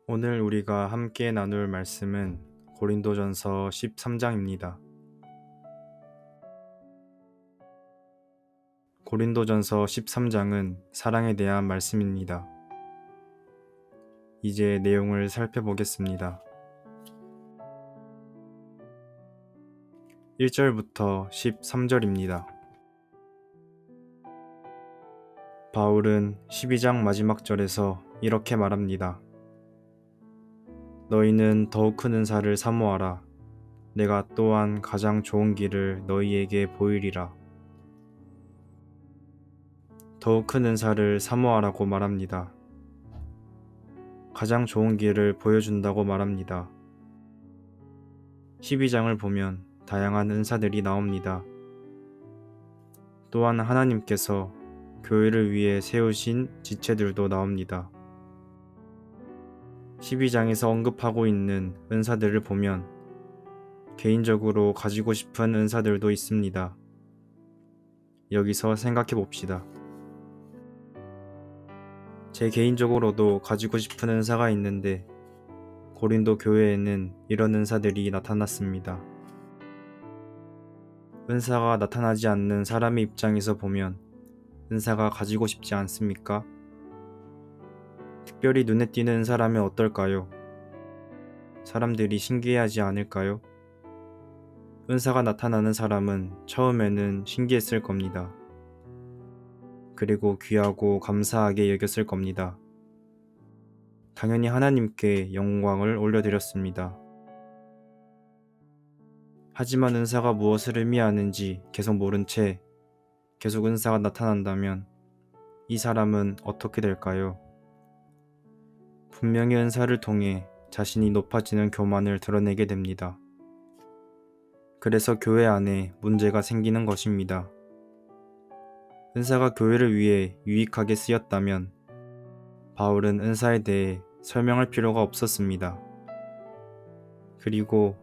오늘 우리가 함께 나눌 말씀은 고린도전서 13장입니다. 고린도전서 13장은 사랑에 대한 말씀입니다. 이제 내용을 살펴보겠습니다. 1절부터 13절입니다. 바울은 12장 마지막 절에서 이렇게 말합니다. 너희는 더욱 큰 은사를 사모하라. 내가 또한 가장 좋은 길을 너희에게 보이리라. 더욱 큰 은사를 사모하라고 말합니다. 가장 좋은 길을 보여준다고 말합니다. 12장을 보면 다양한 은사들이 나옵니다. 또한 하나님께서 교회를 위해 세우신 지체들도 나옵니다. 12장에서 언급하고 있는 은사들을 보면 개인적으로 가지고 싶은 은사들도 있습니다. 여기서 생각해 봅시다. 제 개인적으로도 가지고 싶은 은사가 있는데 고린도 교회에는 이런 은사들이 나타났습니다. 은사가 나타나지 않는 사람의 입장에서 보면 은사가 가지고 싶지 않습니까? 특별히 눈에 띄는 은사라면 어떨까요? 사람들이 신기해하지 않을까요? 은사가 나타나는 사람은 처음에는 신기했을 겁니다. 그리고 귀하고 감사하게 여겼을 겁니다. 당연히 하나님께 영광을 올려드렸습니다. 하지만 은사가 무엇을 의미하는지 계속 모른 채 계속 은사가 나타난다면 이 사람은 어떻게 될까요? 분명히 은사를 통해 자신이 높아지는 교만을 드러내게 됩니다. 그래서 교회 안에 문제가 생기는 것입니다. 은사가 교회를 위해 유익하게 쓰였다면 바울은 은사에 대해 설명할 필요가 없었습니다. 그리고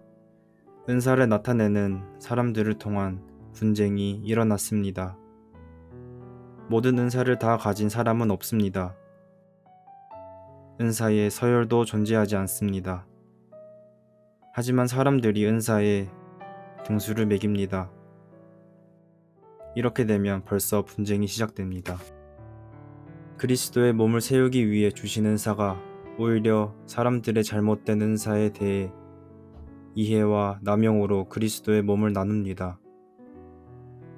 은사를 나타내는 사람들을 통한 분쟁이 일어났습니다. 모든 은사를 다 가진 사람은 없습니다. 은사에 서열도 존재하지 않습니다. 하지만 사람들이 은사에 등수를 매깁니다. 이렇게 되면 벌써 분쟁이 시작됩니다. 그리스도의 몸을 세우기 위해 주신 은사가 오히려 사람들의 잘못된 은사에 대해 이해와 남용으로 그리스도의 몸을 나눕니다.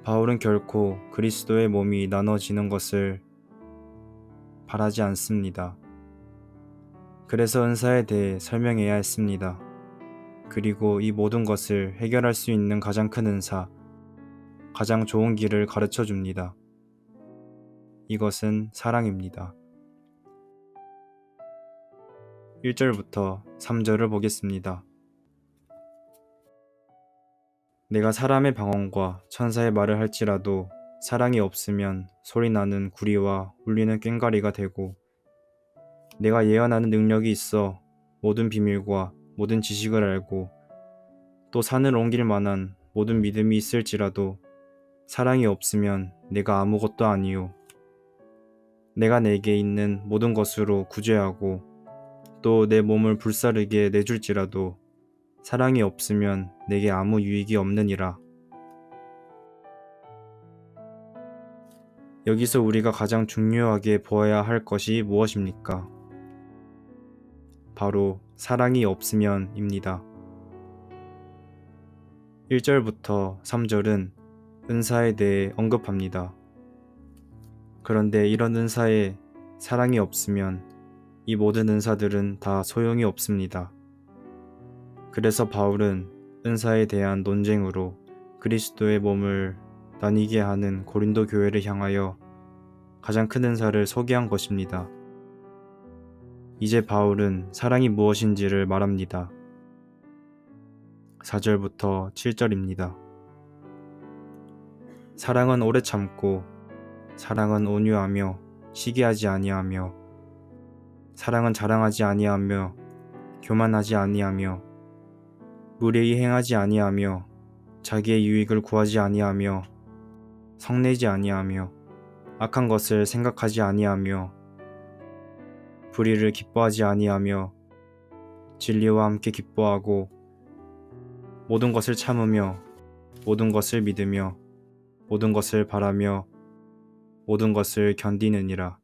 바울은 결코 그리스도의 몸이 나눠지는 것을 바라지 않습니다. 그래서 은사에 대해 설명해야 했습니다. 그리고 이 모든 것을 해결할 수 있는 가장 큰 은사, 가장 좋은 길을 가르쳐 줍니다. 이것은 사랑입니다. 1절부터 3절을 보겠습니다. 내가 사람의 방언과 천사의 말을 할지라도 사랑이 없으면 소리나는 구리와 울리는 꽹과리가 되고, 내가 예언하는 능력이 있어 모든 비밀과 모든 지식을 알고 또 산을 옮길 만한 모든 믿음이 있을지라도 사랑이 없으면 내가 아무것도 아니요. 내가 내게 있는 모든 것으로 구제하고 또 내 몸을 불사르게 내줄지라도 사랑이 없으면 내게 아무 유익이 없느니라. 여기서 우리가 가장 중요하게 보아야 할 것이 무엇입니까? 바로 사랑이 없으면입니다. 1절부터 3절은 은사에 대해 언급합니다. 그런데 이런 은사에 사랑이 없으면 이 모든 은사들은 다 소용이 없습니다. 그래서 바울은 은사에 대한 논쟁으로 그리스도의 몸을 나뉘게 하는 고린도 교회를 향하여 가장 큰 은사를 소개한 것입니다. 이제 바울은 사랑이 무엇인지를 말합니다. 4절부터 7절입니다. 사랑은 오래 참고, 사랑은 온유하며 시기하지 아니하며, 사랑은 자랑하지 아니하며 교만하지 아니하며 무례히 행하지 아니하며 자기의 유익을 구하지 아니하며 성내지 아니하며 악한 것을 생각하지 아니하며 불의를 기뻐하지 아니하며 진리와 함께 기뻐하고 모든 것을 참으며 모든 것을 믿으며 모든 것을 바라며 모든 것을 견디느니라.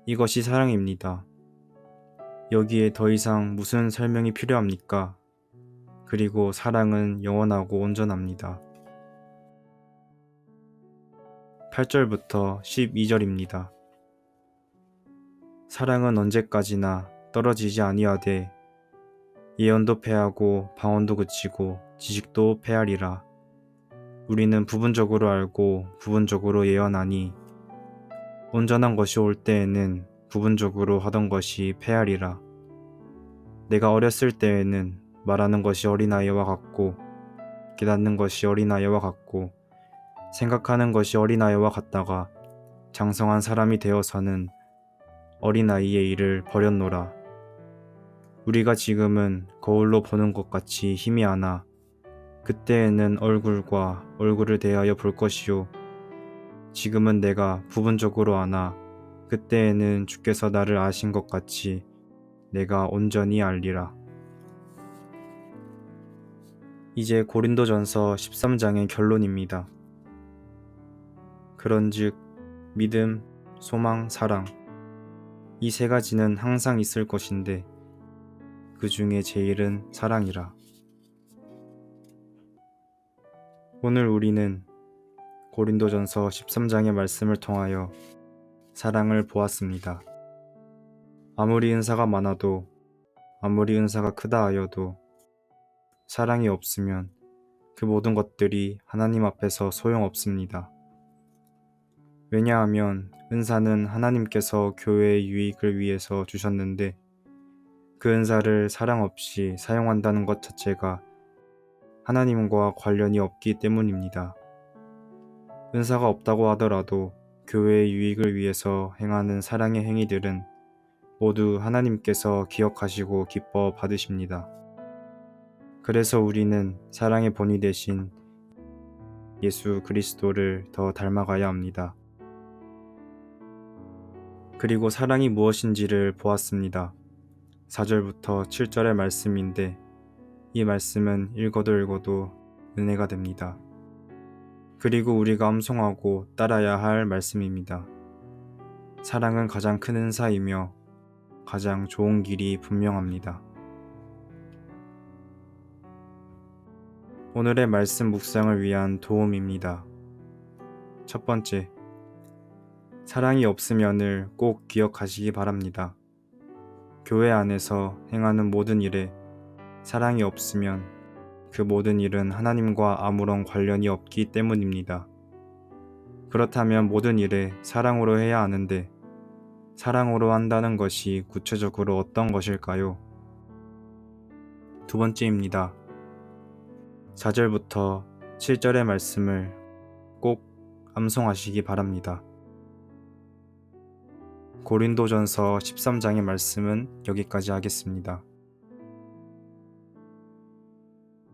이것이 사랑입니다. 여기에 더 이상 무슨 설명이 필요합니까? 그리고 사랑은 영원하고 온전합니다. 8절부터 12절입니다. 사랑은 언제까지나 떨어지지 아니하되 예언도 패하고 방언도 그치고 지식도 패하리라. 우리는 부분적으로 알고 부분적으로 예언하니 온전한 것이 올 때에는 부분적으로 하던 것이 패하리라. 내가 어렸을 때에는 말하는 것이 어린아이와 같고 깨닫는 것이 어린아이와 같고 생각하는 것이 어린아이와 같다가 장성한 사람이 되어서는 어린아이의 일을 버렸노라. 우리가 지금은 거울로 보는 것 같이 힘이 하나 그때에는 얼굴과 얼굴을 대하여 볼 것이요 지금은 내가 부분적으로 아나 그때에는 주께서 나를 아신 것 같이 내가 온전히 알리라. 이제 고린도전서 13장의 결론입니다. 그런즉 믿음, 소망, 사랑 이 세 가지는 항상 있을 것인데 그 중에 제일은 사랑이라. 오늘 우리는 고린도전서 13장의 말씀을 통하여 사랑을 보았습니다. 아무리 은사가 많아도 아무리 은사가 크다 하여도 사랑이 없으면 그 모든 것들이 하나님 앞에서 소용없습니다. 왜냐하면 은사는 하나님께서 교회의 유익을 위해서 주셨는데 그 은사를 사랑 없이 사용한다는 것 자체가 하나님과 관련이 없기 때문입니다. 은사가 없다고 하더라도 교회의 유익을 위해서 행하는 사랑의 행위들은 모두 하나님께서 기억하시고 기뻐 받으십니다. 그래서 우리는 사랑의 본이 되신 예수 그리스도를 더 닮아가야 합니다. 그리고 사랑이 무엇인지를 보았습니다. 4절부터 7절의 말씀인데 이 말씀은 읽어도 은혜가 됩니다. 그리고 우리가 암송하고 따라야 할 말씀입니다. 사랑은 가장 큰 은사이며 가장 좋은 길이 분명합니다. 오늘의 말씀 묵상을 위한 도움입니다. 첫 번째, 사랑이 없으면을 꼭 기억하시기 바랍니다. 교회 안에서 행하는 모든 일에 사랑이 없으면 그 모든 일은 하나님과 아무런 관련이 없기 때문입니다. 그렇다면 모든 일에 사랑으로 해야 하는데 사랑으로 한다는 것이 구체적으로 어떤 것일까요? 두 번째입니다. 4절부터 7절의 말씀을 꼭 암송하시기 바랍니다. 고린도전서 13장의 말씀은 여기까지 하겠습니다.